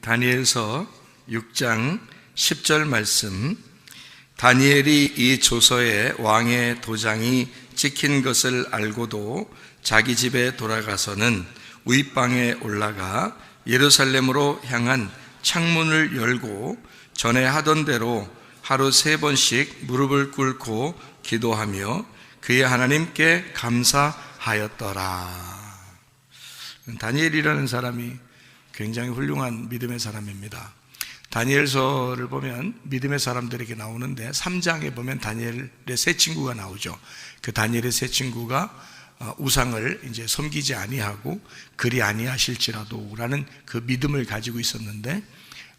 다니엘서 6장 10절 말씀. 다니엘이 이 조서에 왕의 도장이 찍힌 것을 알고도 자기 집에 돌아가서는 윗방에 올라가 예루살렘으로 향한 창문을 열고 전에 하던 대로 하루 3번씩 무릎을 꿇고 기도하며 그의 하나님께 감사하였더라. 다니엘이라는 사람이 굉장히 훌륭한 믿음의 사람입니다. 다니엘서를 보면 믿음의 사람들에게 나오는데 3장에 보면 다니엘의 세 친구가 나오죠. 그 다니엘의 세 친구가 우상을 이제 섬기지 아니하고 그리 아니하실지라도라는 그 믿음을 가지고 있었는데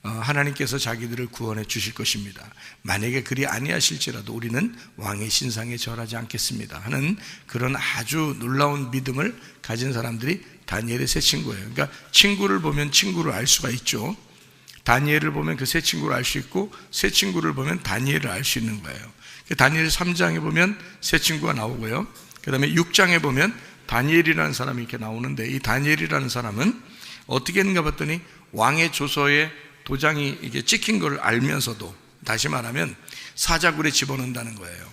하나님께서 자기들을 구원해 주실 것입니다. 만약에 그리 아니하실지라도 우리는 왕의 신상에 절하지 않겠습니다 하는 그런 아주 놀라운 믿음을 가진 사람들이 다니엘의 세 친구예요. 그러니까 친구를 보면 친구를 알 수가 있죠. 다니엘을 보면 그 세 친구를 알 수 있고 세 친구를 보면 다니엘을 알 수 있는 거예요. 다니엘 3장에 보면 세 친구가 나오고요. 그 다음에 6장에 보면 다니엘이라는 사람이 이렇게 나오는데, 이 다니엘이라는 사람은 어떻게 했는가 봤더니 왕의 조서에 도장이 이게 찍힌 걸 알면서도, 다시 말하면 사자굴에 집어넣는다는 거예요.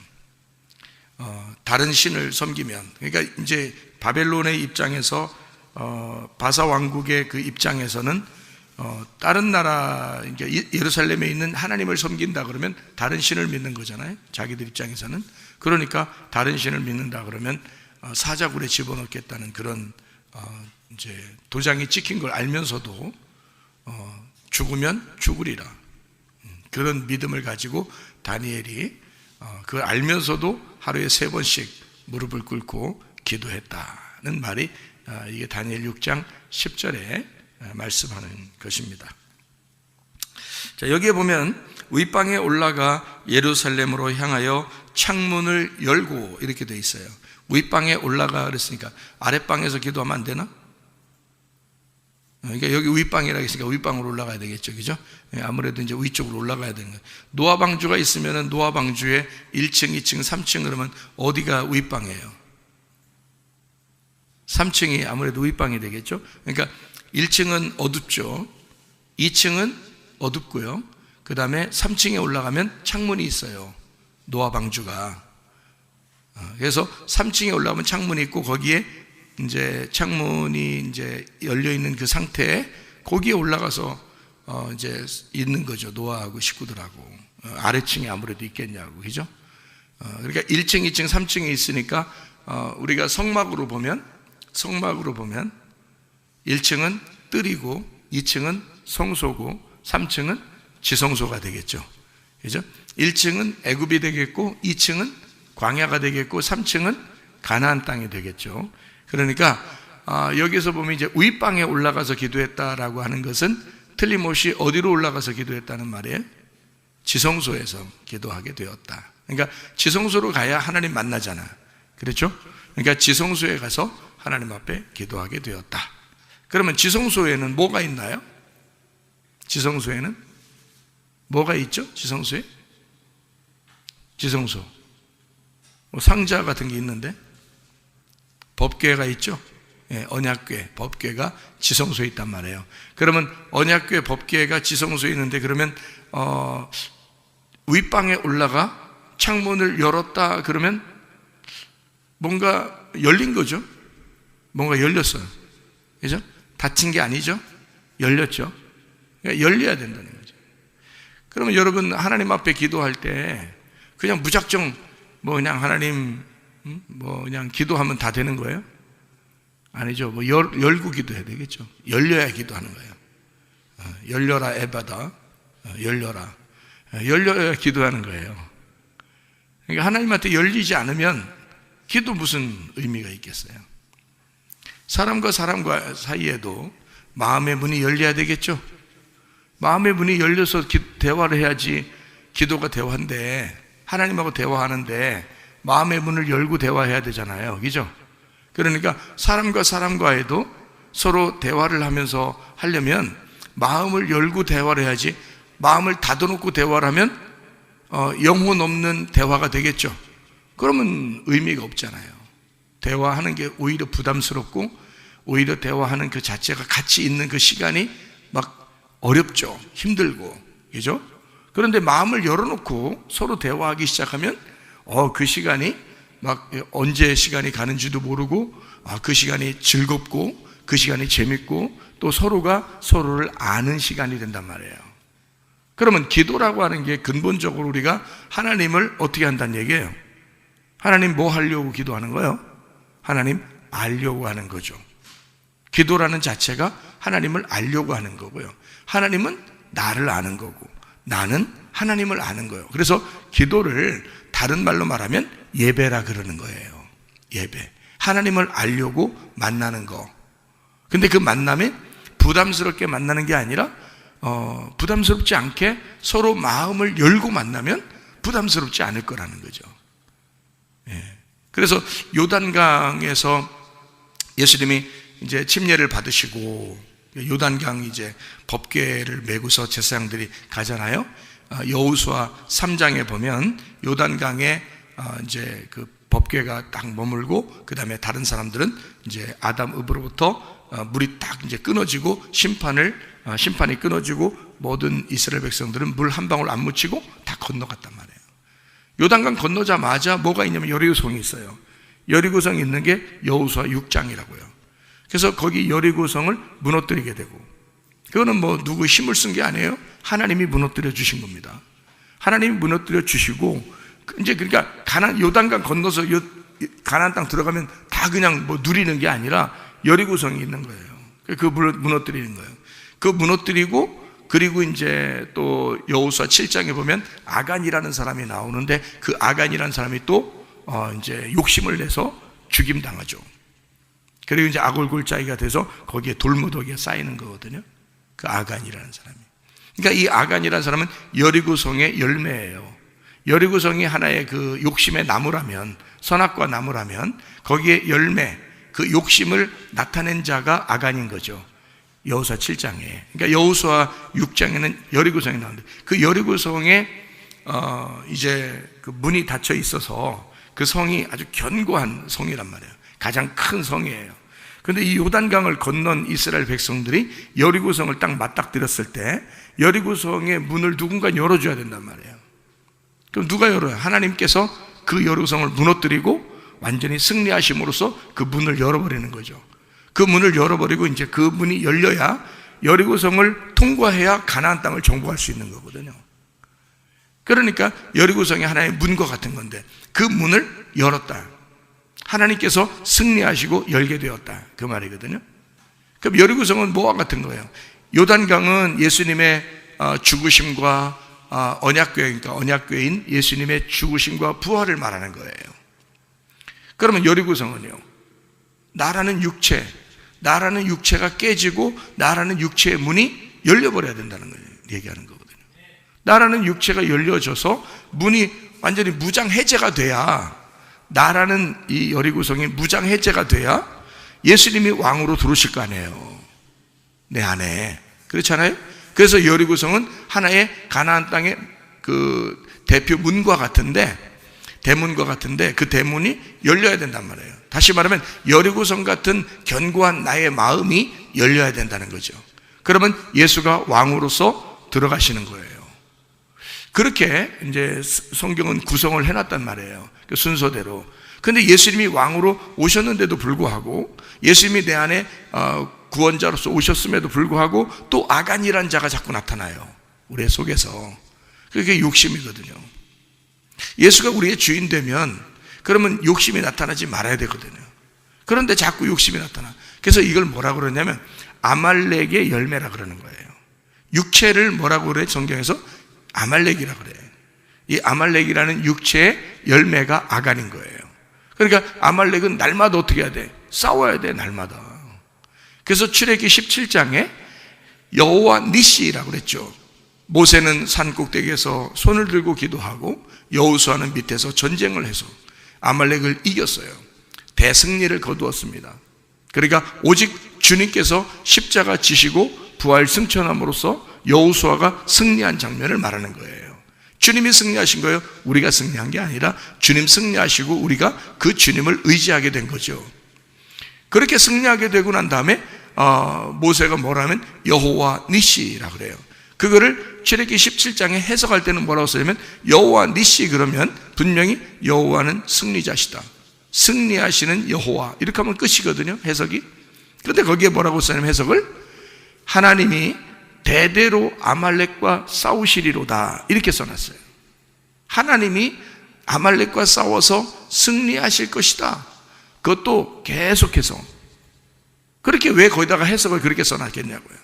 다른 신을 섬기면, 그러니까 이제 바벨론의 입장에서 바사 왕국의 그 입장에서는 다른 나라, 예루살렘에 있는 하나님을 섬긴다 그러면 다른 신을 믿는 거잖아요. 자기들 입장에서는. 그러니까 다른 신을 믿는다 그러면 사자굴에 집어넣겠다는 그런 이제 도장이 찍힌 걸 알면서도 죽으면 죽으리라, 그런 믿음을 가지고 다니엘이 그걸 알면서도 하루에 3번씩 무릎을 꿇고 기도했다는 말이 이게 다니엘 6장 10절에 말씀하는 것입니다. 자, 여기에 보면 윗방에 올라가 예루살렘으로 향하여 창문을 열고 이렇게 돼 있어요. 윗방에 올라가 그랬으니까 아랫방에서 기도하면 안 되나? 그러니까 여기 윗방이라고 했으니까 윗방으로 올라가야 되겠죠, 그죠? 아무래도 이제 위쪽으로 올라가야 되는 거예요. 노아방주가 있으면은 노아방주에 1층, 2층, 3층 그러면 어디가 윗방이에요? 3층이 아무래도 윗방이 되겠죠? 그러니까 1층은 어둡죠. 2층은 어둡고요. 그 다음에 3층에 올라가면 창문이 있어요. 노아방주가. 그래서 3층에 올라가면 창문이 있고 거기에 이제 창문이 이제 열려 있는 그 상태에 거기에 올라가서 이제 있는 거죠. 노아하고 식구들하고. 아래층에 아무래도 있겠냐고, 그죠? 그러니까 1층, 2층, 3층에 있으니까 우리가 성막으로 보면 1층은 뜰이고 2층은 성소고 3층은 지성소가 되겠죠. 그죠? 1층은 애굽이 되겠고 2층은 광야가 되겠고 3층은 가나안 땅이 되겠죠. 그러니까 여기서 보면 이제 윗방에 올라가서 기도했다라고 하는 것은 틀림없이 어디로 올라가서 기도했다는 말이에요? 지성소에서 기도하게 되었다. 그러니까 지성소로 가야 하나님 만나잖아. 그렇죠? 그러니까 지성소에 가서 하나님 앞에 기도하게 되었다. 그러면 지성소에는 뭐가 있나요? 지성소에는 뭐가 있죠? 지성소에? 지성소 뭐 상자 같은 게 있는데 법궤가 있죠? 예, 언약궤, 법궤가 지성소에 있단 말이에요. 그러면 언약궤, 법궤가 지성소에 있는데 그러면 윗방에 올라가 창문을 열었다 그러면 뭔가 열린 거죠? 뭔가 열렸어요. 그죠? 닫힌 게 아니죠? 열렸죠? 그러니까 열려야 된다는 거죠. 그러면 여러분 하나님 앞에 기도할 때 그냥 무작정 뭐 그냥 하나님 뭐 그냥 기도하면 다 되는 거예요? 아니죠. 뭐 열고 기도해야 되겠죠. 열려야 기도하는 거예요. 열려라 에바다. 열려라. 열려야 기도하는 거예요. 그러니까 하나님한테 열리지 않으면 기도 무슨 의미가 있겠어요? 사람과 사이에도 마음의 문이 열려야 되겠죠. 마음의 문이 열려서 대화를 해야지 기도가 대화인데, 하나님하고 대화하는데 마음의 문을 열고 대화해야 되잖아요. 그죠? 그러니까 사람과에도 서로 대화를 하면서 하려면 마음을 열고 대화를 해야지, 마음을 닫아놓고 대화를 하면 영혼 없는 대화가 되겠죠. 그러면 의미가 없잖아요. 대화하는 게 오히려 부담스럽고 오히려 대화하는 그 자체가 가치 있는 그 시간이 막 어렵죠. 힘들고, 그죠? 그런데 마음을 열어놓고 서로 대화하기 시작하면 그 시간이 막 언제 시간이 가는지도 모르고 그 시간이 즐겁고 그 시간이 재밌고 또 서로가 서로를 아는 시간이 된단 말이에요. 그러면 기도라고 하는 게 근본적으로 우리가 하나님을 어떻게 한다는 얘기예요? 하나님 뭐 하려고 기도하는 거예요? 하나님 알려고 하는 거죠. 기도라는 자체가 하나님을 알려고 하는 거고요. 하나님은 나를 아는 거고 나는 하나님을 아는 거예요. 그래서 기도를 다른 말로 말하면 예배라 그러는 거예요. 예배. 하나님을 알려고 만나는 거. 근데 그 만남이 부담스럽게 만나는 게 아니라 부담스럽지 않게 서로 마음을 열고 만나면 부담스럽지 않을 거라는 거죠. 예. 그래서 요단강에서 예수님이 이제 침례를 받으시고 요단강 이제 법궤를 메고서 제사장들이 가잖아요. 여호수아 3장에 보면 요단강에 이제 그 법궤가 딱 머물고 그 다음에 다른 사람들은 이제 아담 읍으로부터 물이 딱 이제 끊어지고 심판이 끊어지고 모든 이스라엘 백성들은 물 한 방울 안 묻히고 다 건너갔단 말이에요. 요단강 건너자마자 뭐가 있냐면 여리고성이 있어요. 여리고성이 있는 게 여호수아 6장이라고요. 그래서 거기 여리고성을 무너뜨리게 되고, 그거는 뭐 누구 힘을 쓴 게 아니에요. 하나님이 무너뜨려 주신 겁니다. 하나님이 무너뜨려 주시고 이제 그러니까 요단강 건너서 가나안 땅 들어가면 다 그냥 뭐 누리는 게 아니라 여리고성이 있는 거예요. 그 무너뜨리는 거예요. 그 무너뜨리고 그리고 이제 또 여호수아 7장에 보면 아간이라는 사람이 나오는데 그 아간이라는 사람이 또 이제 욕심을 내서 죽임 당하죠. 그리고 이제 아골골짜기가 돼서 거기에 돌무더기가 쌓이는 거거든요. 그 아간이라는 사람이. 그러니까 이 아간이라는 사람은 여리고성의 열매예요. 여리고성이 하나의 그 욕심의 나무라면, 선악과 나무라면 거기에 열매, 그 욕심을 나타낸 자가 아간인 거죠. 여호수아 7장에. 그러니까 여호수아 6장에는 여리고성이 나오는데 그 여리고성에 이제 그 문이 닫혀 있어서 그 성이 아주 견고한 성이란 말이에요. 가장 큰 성이에요. 그런데 이 요단강을 건넌 이스라엘 백성들이 여리고성을 딱 맞닥뜨렸을 때 여리고성의 문을 누군가 열어줘야 된단 말이에요. 그럼 누가 열어요? 하나님께서 그 여리고성을 무너뜨리고 완전히 승리하심으로써 그 문을 열어버리는 거죠. 그 문을 열어버리고 이제 그 문이 열려야 여리고성을 통과해야 가나안 땅을 정복할 수 있는 거거든요. 그러니까 여리고성이 하나의 문과 같은 건데 그 문을 열었다. 하나님께서 승리하시고 열게 되었다. 그 말이거든요. 그럼 여리고성은 뭐와 같은 거예요? 요단강은 예수님의 죽으심과 언약궤니까 언약궤인 예수님의 죽으심과 부활을 말하는 거예요. 그러면 여리고성은요, 나라는 육체가 깨지고 나라는 육체의 문이 열려버려야 된다는 걸 얘기하는 거거든요. 나라는 육체가 열려져서 문이 완전히 무장해제가 돼야, 나라는 이 여리고성이 무장해제가 돼야 예수님이 왕으로 들어오실 거 아니에요. 내 안에. 그렇잖아요? 그래서 여리고성은 하나의 가나안 땅의 그 대표 문과 같은데, 대문과 같은데 그 대문이 열려야 된단 말이에요. 다시 말하면 여리고성 같은 견고한 나의 마음이 열려야 된다는 거죠. 그러면 예수가 왕으로서 들어가시는 거예요. 그렇게 이제 성경은 구성을 해놨단 말이에요. 그 순서대로. 근데 예수님이 왕으로 오셨는데도 불구하고, 예수님이 내 안에 구원자로서 오셨음에도 불구하고 또 아간이라는 자가 자꾸 나타나요. 우리 속에서. 그게 욕심이거든요. 예수가 우리의 주인 되면 그러면 욕심이 나타나지 말아야 되거든요. 그런데 자꾸 욕심이 나타나. 그래서 이걸 뭐라고 그러냐면 아말렉의 열매라 그러는 거예요. 육체를 뭐라고 그래? 성경에서 아말렉이라 그래요. 이 아말렉이라는 육체의 열매가 아간인 거예요. 그러니까 아말렉은 날마다 어떻게 해야 돼? 싸워야 돼, 날마다. 그래서 출애굽기 17장에 여호와 니시라고 그랬죠. 모세는 산 꼭대기에서 손을 들고 기도하고 여호수아는 밑에서 전쟁을 해서 아말렉을 이겼어요. 대승리를 거두었습니다. 그러니까 오직 주님께서 십자가 지시고 부활 승천함으로써 여호수아가 승리한 장면을 말하는 거예요. 주님이 승리하신 거예요. 우리가 승리한 게 아니라 주님 승리하시고 우리가 그 주님을 의지하게 된 거죠. 그렇게 승리하게 되고 난 다음에 모세가 뭐라면 여호와 니시라 그래요. 그거를 출애굽기 17장에 해석할 때는 뭐라고 쓰냐면 여호와 니시 그러면 분명히 여호와는 승리자시다. 승리하시는 여호와 이렇게 하면 끝이거든요, 해석이. 그런데 거기에 뭐라고 쓰냐면 해석을 하나님이 대대로 아말렉과 싸우시리로다 이렇게 써놨어요. 하나님이 아말렉과 싸워서 승리하실 것이다. 그것도 계속해서. 그렇게 왜 거기다가 해석을 그렇게 써놨겠냐고요.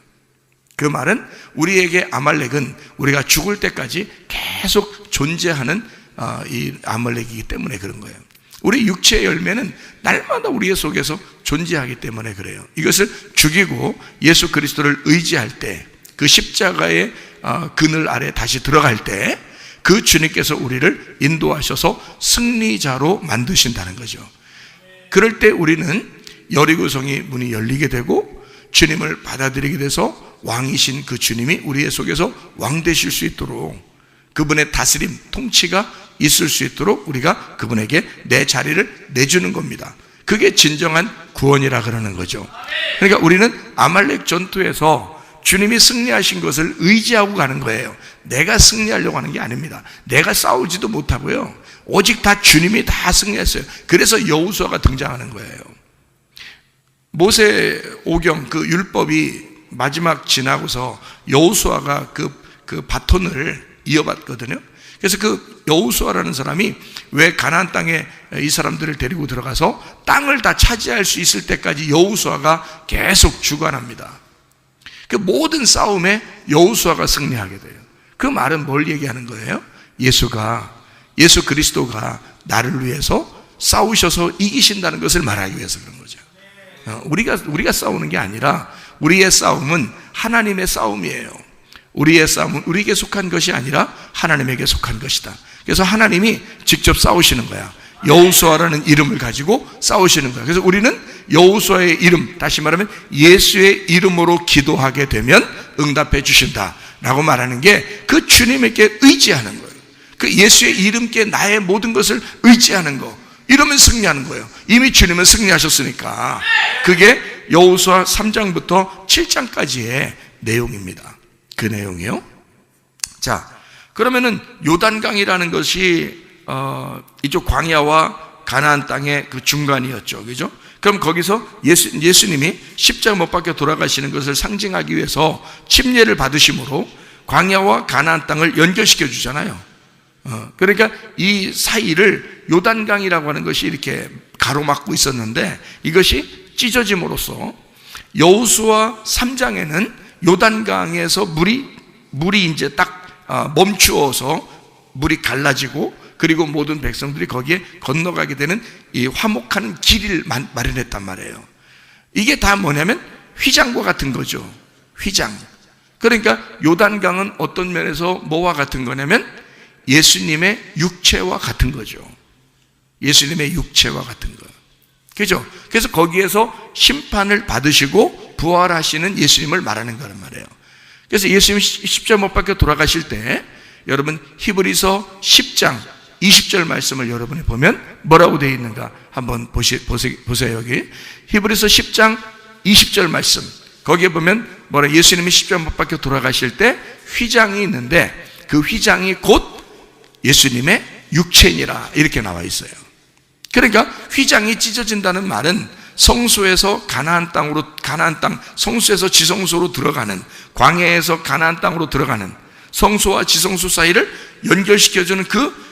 그 말은 우리에게 아말렉은 우리가 죽을 때까지 계속 존재하는 이 아말렉이기 때문에 그런 거예요. 우리 육체의 열매는 날마다 우리의 속에서 존재하기 때문에 그래요. 이것을 죽이고 예수 그리스도를 의지할 때, 그 십자가의 그늘 아래 다시 들어갈 때 그 주님께서 우리를 인도하셔서 승리자로 만드신다는 거죠. 그럴 때 우리는 여리고성이 문이 열리게 되고 주님을 받아들이게 돼서 왕이신 그 주님이 우리의 속에서 왕 되실 수 있도록, 그분의 다스림, 통치가 있을 수 있도록 우리가 그분에게 내 자리를 내주는 겁니다. 그게 진정한 구원이라 그러는 거죠. 그러니까 우리는 아말렉 전투에서 주님이 승리하신 것을 의지하고 가는 거예요. 내가 승리하려고 하는 게 아닙니다. 내가 싸우지도 못하고요. 오직 다 주님이 다 승리했어요. 그래서 여호수아가 등장하는 거예요. 모세 오경 그 율법이 마지막 지나고서 여호수아가 그 바톤을 이어받거든요. 그래서 그 여호수아라는 사람이 왜 가나안 땅에 이 사람들을 데리고 들어가서 땅을 다 차지할 수 있을 때까지 여호수아가 계속 주관합니다. 그 모든 싸움에 여호수아가 승리하게 돼요. 그 말은 뭘 얘기하는 거예요? 예수 그리스도가 나를 위해서 싸우셔서 이기신다는 것을 말하기 위해서 그런 거죠. 우리가 싸우는 게 아니라 우리의 싸움은 하나님의 싸움이에요. 우리의 싸움은 우리에게 속한 것이 아니라 하나님에게 속한 것이다. 그래서 하나님이 직접 싸우시는 거야. 여호수아라는 이름을 가지고 싸우시는 거야. 그래서 우리는 여호수아의 이름, 다시 말하면 예수의 이름으로 기도하게 되면 응답해 주신다 라고 말하는 게 그 주님에게 의지하는 거예요. 그 예수의 이름께 나의 모든 것을 의지하는 거, 이러면 승리하는 거예요. 이미 주님은 승리하셨으니까. 그게 여호수아 3장부터 7장까지의 내용입니다. 그 내용이요. 자, 그러면은 요단강이라는 것이 이쪽 광야와 가나안 땅의 그 중간이었죠. 그죠? 그럼 거기서 예수님이 십자가 못 박혀 돌아가시는 것을 상징하기 위해서 침례를 받으심으로 광야와 가나안 땅을 연결시켜 주잖아요. 그러니까 이 사이를 요단강이라고 하는 것이 이렇게 가로막고 있었는데 이것이 찢어짐으로써 여호수아 3장에는 요단강에서 물이 이제 딱 멈추어서 물이 갈라지고 그리고 모든 백성들이 거기에 건너가게 되는 이 화목하는 길을 마련했단 말이에요. 이게 다 뭐냐면 휘장과 같은 거죠. 휘장. 그러니까 요단강은 어떤 면에서 뭐와 같은 거냐면 예수님의 육체와 같은 거죠. 예수님의 육체와 같은 거. 그죠? 그래서 거기에서 심판을 받으시고 부활하시는 예수님을 말하는 거란 말이에요. 그래서 예수님이 십자가 못 박혀 돌아가실 때 여러분 히브리서 10장 20절 말씀을 여러분이 보면 뭐라고 되어 있는가 한번 보세요. 여기 히브리서 10장 20절 말씀, 거기에 보면 뭐라, 예수님이 십자가 못 박혀 돌아가실 때 휘장이 있는데 그 휘장이 곧 예수님의 육체니라 이렇게 나와 있어요. 그러니까 휘장이 찢어진다는 말은 성소에서 가나안 땅, 성소에서 지성소로 들어가는, 광야에서 가나안 땅으로 들어가는 성소와 지성소 사이를 연결시켜주는 그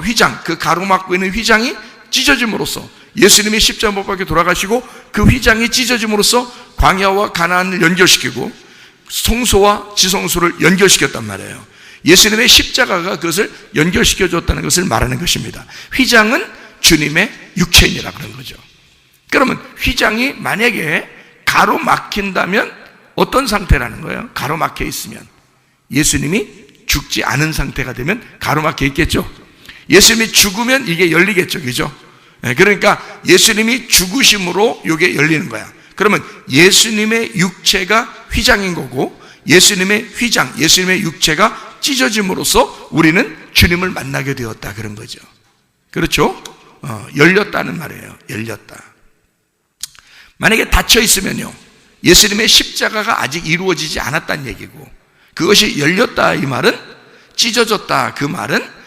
휘장, 그 가로막고 있는 휘장이 찢어짐으로써 예수님이 십자가 못 박혀 돌아가시고 그 휘장이 찢어짐으로써 광야와 가나안을 연결시키고 성소와 지성소를 연결시켰단 말이에요. 예수님의 십자가가 그것을 연결시켜줬다는 것을 말하는 것입니다. 휘장은 주님의 육체이라 그런 거죠. 그러면 휘장이 만약에 가로막힌다면 어떤 상태라는 거예요? 가로막혀 있으면 예수님이 죽지 않은 상태가 되면 가로막혀 있겠죠. 예수님이 죽으면 이게 열리겠죠. 그죠? 그러니까 예수님이 죽으심으로 이게 열리는 거야. 그러면 예수님의 육체가 휘장인 거고 예수님의 휘장, 예수님의 육체가 찢어짐으로써 우리는 주님을 만나게 되었다 그런 거죠. 그렇죠? 열렸다는 말이에요. 열렸다. 만약에 닫혀 있으면요, 예수님의 십자가가 아직 이루어지지 않았다는 얘기고, 그것이 열렸다 이 말은, 찢어졌다 그 말은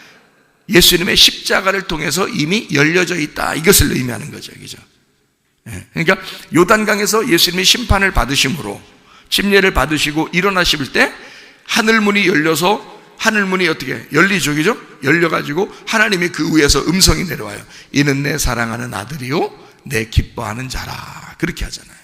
예수님의 십자가를 통해서 이미 열려져 있다 이것을 의미하는 거죠. 그죠? 그러니까 요단강에서 예수님이 심판을 받으심으로 침례를 받으시고 일어나실 때 하늘문이 열려서, 하늘문이 어떻게 열리죠? 그죠? 열려가지고 하나님이 그 위에서 음성이 내려와요. 이는 내 사랑하는 아들이요 내 기뻐하는 자라, 그렇게 하잖아요.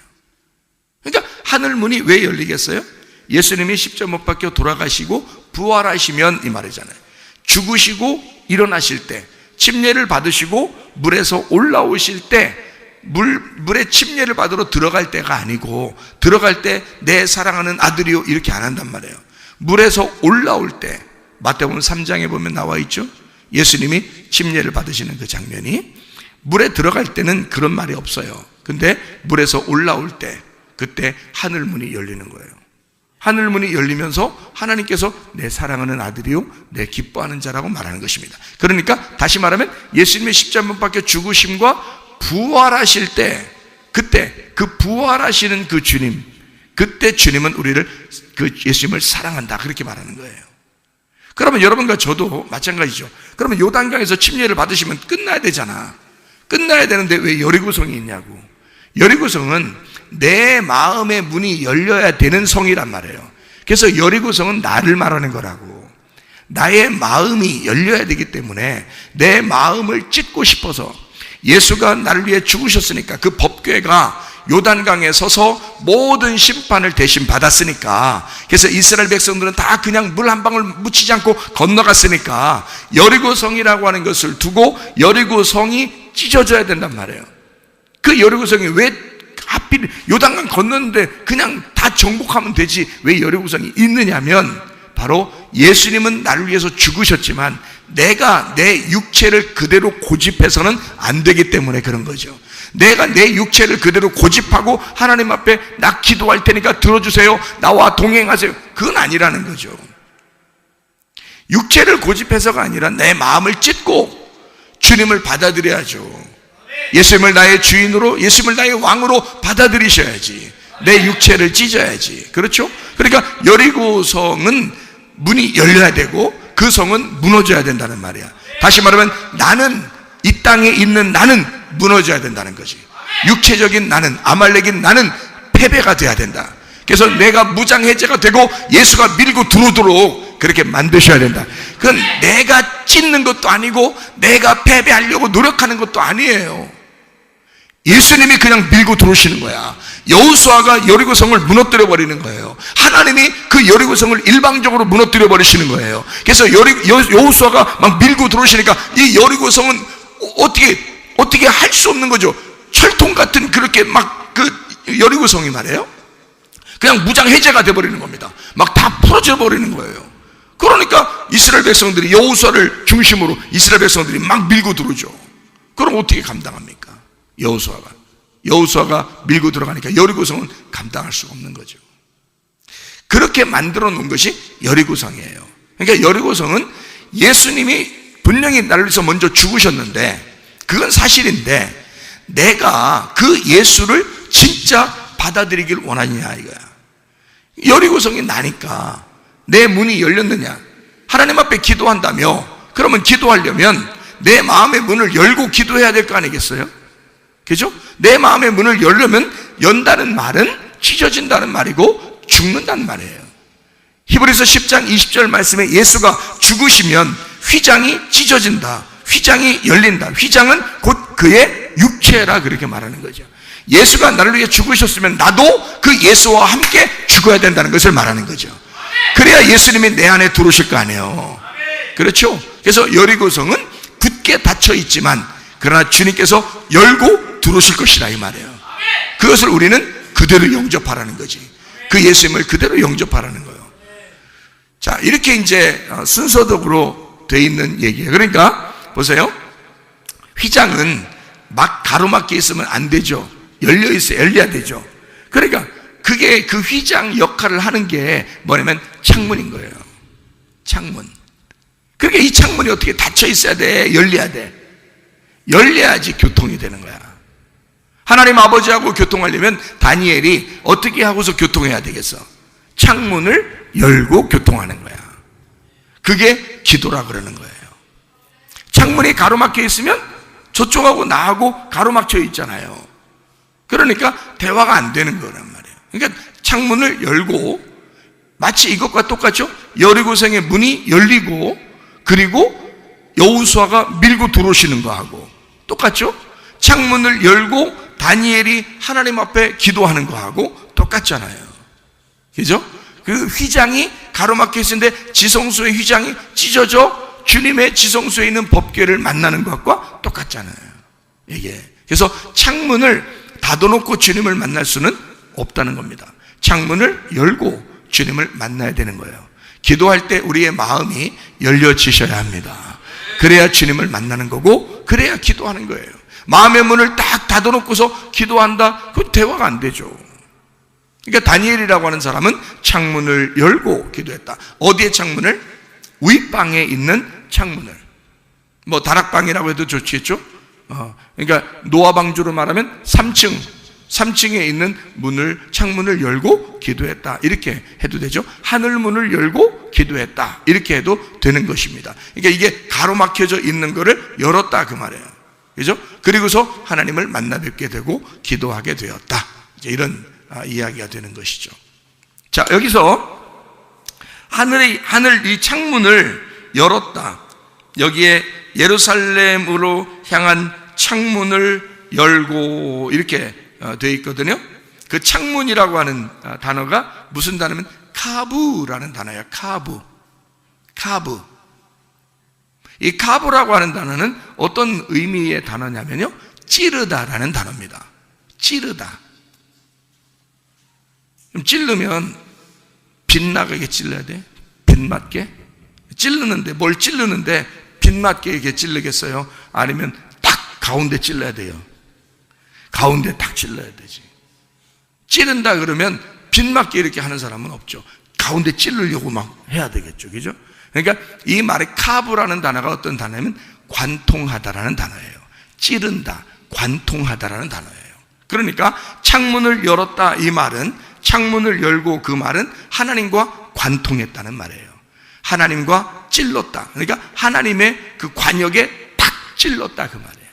그러니까 하늘문이 왜 열리겠어요? 예수님이 십자가 못 박혀 돌아가시고 부활하시면 이 말이잖아요. 죽으시고 일어나실 때, 침례를 받으시고 물에서 올라오실 때, 물에 침례를 받으러 들어갈 때가 아니고, 들어갈 때 내 사랑하는 아들이요 이렇게 안 한단 말이에요. 물에서 올라올 때, 마태복음 3장에 보면 나와 있죠. 예수님이 침례를 받으시는 그 장면이, 물에 들어갈 때는 그런 말이 없어요. 근데 물에서 올라올 때, 그때 하늘문이 열리는 거예요. 하늘문이 열리면서 하나님께서 내 사랑하는 아들이요 내 기뻐하는 자라고 말하는 것입니다. 그러니까 다시 말하면 예수님의 십자가 못 박혀 죽으심과 부활하실 때, 그때 그 부활하시는 그 주님, 그때 주님은 우리를, 그 예수님을 사랑한다 그렇게 말하는 거예요. 그러면 여러분과 저도 마찬가지죠. 그러면 요단강에서 침례를 받으시면 끝나야 되잖아. 끝나야 되는데 왜 여리고성이 있냐고. 여리고성은 내 마음의 문이 열려야 되는 성이란 말이에요. 그래서 여리고성은 나를 말하는 거라고. 나의 마음이 열려야 되기 때문에 내 마음을 찢고 싶어서, 예수가 나를 위해 죽으셨으니까, 그 법궤가 요단강에 서서 모든 심판을 대신 받았으니까, 그래서 이스라엘 백성들은 다 그냥 물 한 방울 묻히지 않고 건너갔으니까 여리고성이라고 하는 것을 두고 여리고성이 찢어져야 된단 말이에요. 그 여리고성이 왜 하필 요단강 건너는데 그냥 다 정복하면 되지 왜 여리고성이 있느냐면, 바로 예수님은 나를 위해서 죽으셨지만 내가 내 육체를 그대로 고집해서는 안 되기 때문에 그런 거죠. 내가 내 육체를 그대로 고집하고 하나님 앞에 나 기도할 테니까 들어주세요, 나와 동행하세요, 그건 아니라는 거죠. 육체를 고집해서가 아니라 내 마음을 찢고 주님을 받아들여야죠. 예수님을 나의 주인으로, 예수님을 나의 왕으로 받아들이셔야지. 내 육체를 찢어야지. 그렇죠? 그러니까 여리고성은 문이 열려야 되고 그 성은 무너져야 된다는 말이야. 다시 말하면 나는, 이 땅에 있는 나는 무너져야 된다는 거지. 육체적인 나는, 아말렉인 나는 패배가 돼야 된다. 그래서 내가 무장해제가 되고 예수가 밀고 들어오도록 그렇게 만드셔야 된다. 그건 내가 찢는 것도 아니고 내가 패배하려고 노력하는 것도 아니에요. 예수님이 그냥 밀고 들어오시는 거야. 여호수아가 여리고성을 무너뜨려 버리는 거예요. 하나님이 그 여리고성을 일방적으로 무너뜨려 버리시는 거예요. 그래서 여호수아가 막 밀고 들어오시니까 이 여리고성은 어떻게 할 수 없는 거죠. 철통 같은 그렇게 막 그 여리고성이 말이에요. 그냥 무장 해제가 돼 버리는 겁니다. 막 다 풀어져 버리는 거예요. 그러니까 이스라엘 백성들이, 여호수아를 중심으로 이스라엘 백성들이 막 밀고 들어오죠. 그럼 어떻게 감당합니까? 여호수아가 밀고 들어가니까 여리고성은 감당할 수가 없는 거죠. 그렇게 만들어 놓은 것이 여리고성이에요. 그러니까 여리고성은 예수님이 분명히 나를 위해서 먼저 죽으셨는데, 그건 사실인데 내가 그 예수를 진짜 받아들이길 원하느냐 이거야. 여리고성이 나니까 내 문이 열렸느냐. 하나님 앞에 기도한다며, 그러면 기도하려면 내 마음의 문을 열고 기도해야 될 거 아니겠어요? 그죠? 내 마음의 문을 열려면, 연다는 말은 찢어진다는 말이고 죽는다는 말이에요. 히브리서 10장 20절 말씀에 예수가 죽으시면 휘장이 찢어진다, 휘장이 열린다. 휘장은 곧 그의 육체라 그렇게 말하는 거죠. 예수가 나를 위해 죽으셨으면 나도 그 예수와 함께 죽어야 된다는 것을 말하는 거죠. 그래야 예수님이 내 안에 들어오실 거 아니에요. 그렇죠? 그래서 여리고성은 굳게 닫혀 있지만 그러나 주님께서 열고 들어오실 것이라 이 말이에요. 그것을 우리는 그대로 영접하라는 거지. 그 예수님을 그대로 영접하라는 거예요. 자, 이렇게 이제 순서적으로 돼 있는 얘기예요. 그러니까 보세요. 휘장은 막 가로막혀 있으면 안 되죠. 열려 있어야, 열려야 되죠. 그러니까 그게 그 휘장 역할을 하는 게 뭐냐면 창문인 거예요. 창문. 그러니까 이 창문이 어떻게 닫혀 있어야 돼? 열려야 돼. 열려야지 교통이 되는 거야. 하나님 아버지하고 교통하려면 다니엘이 어떻게 하고서 교통해야 되겠어? 창문을 열고 교통하는 거야. 그게 기도라 그러는 거예요. 창문이 가로막혀 있으면 저쪽하고 나하고 가로막혀 있잖아요. 그러니까 대화가 안 되는 거란 말이에요. 그러니까 창문을 열고, 마치 이것과 똑같죠? 여리고성의 문이 열리고, 그리고 여호수아가 밀고 들어오시는 거하고 똑같죠? 창문을 열고 다니엘이 하나님 앞에 기도하는 거하고 똑같잖아요. 그죠? 그 휘장이 가로막혀 있는데 지성소의 휘장이 찢어져 주님의 지성소에 있는 법궤를 만나는 것과 똑같잖아요. 이게. 그래서 창문을 닫아놓고 주님을 만날 수는 없다는 겁니다. 창문을 열고 주님을 만나야 되는 거예요. 기도할 때 우리의 마음이 열려지셔야 합니다. 그래야 주님을 만나는 거고, 그래야 기도하는 거예요. 마음의 문을 딱 닫아놓고서 기도한다? 그건 대화가 안 되죠. 그러니까 다니엘이라고 하는 사람은 창문을 열고 기도했다. 어디의 창문을? 윗방에 있는 창문을. 뭐 다락방이라고 해도 좋겠죠? 그러니까 노아방주로 말하면 3층에 있는 창문을 열고 기도했다. 이렇게 해도 되죠. 하늘문을 열고 기도했다. 이렇게 해도 되는 것입니다. 그러니까 이게 가로막혀져 있는 거를 열었다 그 말이에요. 그죠? 그리고서 하나님을 만나 뵙게 되고 기도하게 되었다. 이제 이런 이야기가 되는 것이죠. 자, 여기서 하늘 이 창문을 열었다. 여기에 예루살렘으로 향한 창문을 열고 이렇게 되어 있거든요. 그 창문이라고 하는 단어가 무슨 단어면 카브라는 단어예요. 카브. 이 카브라고 하는 단어는 어떤 의미의 단어냐면요, 찌르다라는 단어입니다. 찌르다. 찌르면 빛나게 찔러야 돼. 빛맞게. 찌르는데, 뭘 찌르는데 빛맞게 이렇게 찌르겠어요? 아니면 딱 가운데 찔러야 돼요. 가운데 딱 찔러야 되지. 찌른다 그러면 빛맞게 이렇게 하는 사람은 없죠. 가운데 찌르려고 막 해야 되겠죠. 그죠? 그러니까 이 말의 카브라는 단어가 어떤 단어냐면 관통하다라는 단어예요. 찌른다, 관통하다라는 단어예요. 그러니까 창문을 열었다 이 말은, 창문을 열고 그 말은 하나님과 관통했다는 말이에요. 하나님과 찔렀다. 그러니까 하나님의 그 관역에 탁 찔렀다 그 말이에요.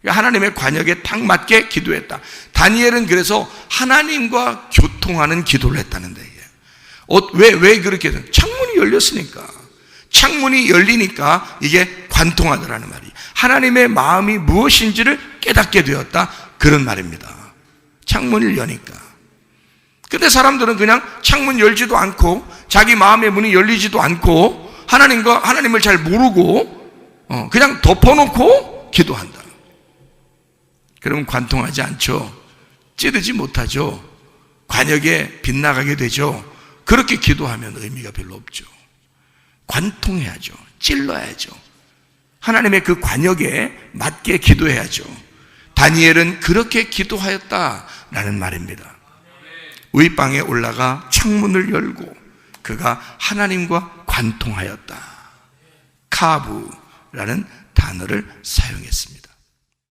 그러니까 하나님의 관역에 탁 맞게 기도했다. 다니엘은 그래서 하나님과 교통하는 기도를 했다는데, 왜 그렇게 해서? 창문이 열렸으니까. 창문이 열리니까 이게 관통하더라는 말이, 하나님의 마음이 무엇인지를 깨닫게 되었다, 그런 말입니다. 창문을 여니까. 근데 사람들은 그냥 창문 열지도 않고 자기 마음의 문이 열리지도 않고 하나님을 잘 모르고 그냥 덮어놓고 기도한다. 그러면 관통하지 않죠. 찌르지 못하죠. 관역에 빗나가게 되죠. 그렇게 기도하면 의미가 별로 없죠. 관통해야죠. 찔러야죠. 하나님의 그 관역에 맞게 기도해야죠. 다니엘은 그렇게 기도하였다라는 말입니다. 윗방에 올라가 창문을 열고 그가 하나님과 관통하였다. 카브라는 단어를 사용했습니다.